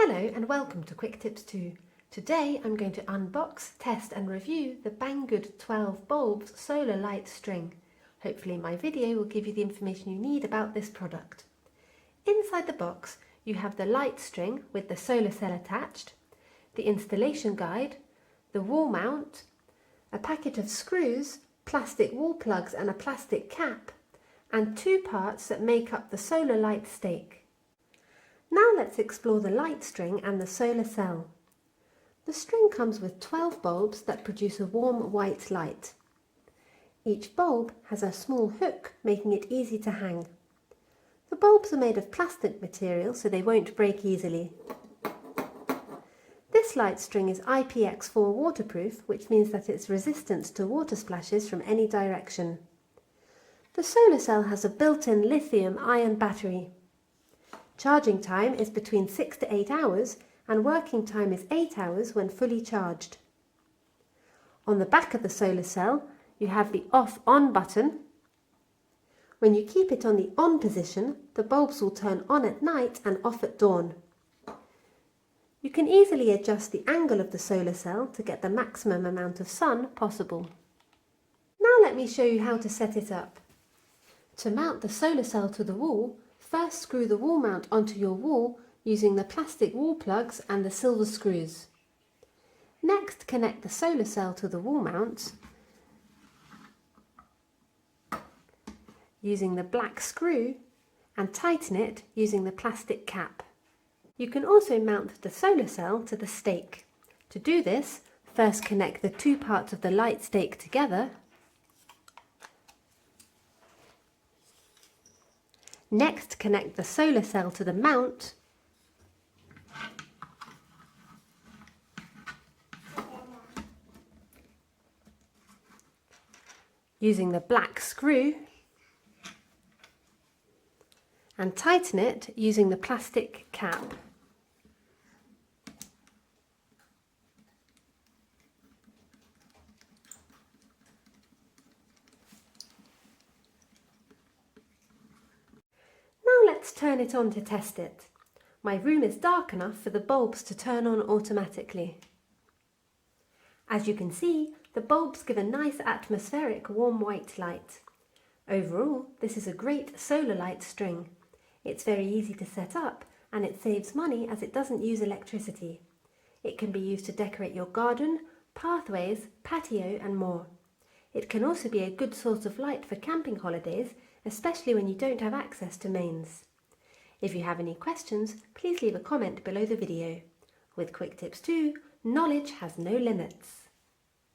Hello and welcome to Quick Tips 2. Today I'm going to unbox, test and review the Banggood 12 bulbs solar light string. Hopefully my video will give you the information you need about this product. Inside the box you have the light string with the solar cell attached, the installation guide, the wall mount, a packet of screws, plastic wall plugs and a plastic cap, and two parts that make up the solar light stake. Now let's explore the light string and the solar cell. The string comes with 12 bulbs that produce a warm white light. Each bulb has a small hook making it easy to hang. The bulbs are made of plastic material so they won't break easily. This light string is IPX4 waterproof, which means that it's resistant to water splashes from any direction. The solar cell has a built-in lithium-ion battery. Charging time is between 6 to 8 hours and working time is 8 hours when fully charged. On the back of the solar cell you have the off-on button. When you keep it on the on position, the bulbs will turn on at night and off at dawn. You can easily adjust the angle of the solar cell to get the maximum amount of sun possible. Now let me show you how to set it up. To mount the solar cell to the wall, first screw the wall mount onto your wall using the plastic wall plugs and the silver screws. Next, connect the solar cell to the wall mount using the black screw and tighten it using the plastic cap. You can also mount the solar cell to the stake. To do this, first connect the two parts of the light stake together. Next, connect the solar cell to the mount using the black screw and tighten it using the plastic cap. Let's turn it on to test it. My room is dark enough for the bulbs to turn on automatically. As you can see, the bulbs give a nice atmospheric warm white light. Overall, this is a great solar light string. It's very easy to set up and it saves money as it doesn't use electricity. It can be used to decorate your garden, pathways, patio and more. It can also be a good source of light for camping holidays, especially when you don't have access to mains. If you have any questions, please leave a comment below the video. With Quick Tips 2, knowledge has no limits.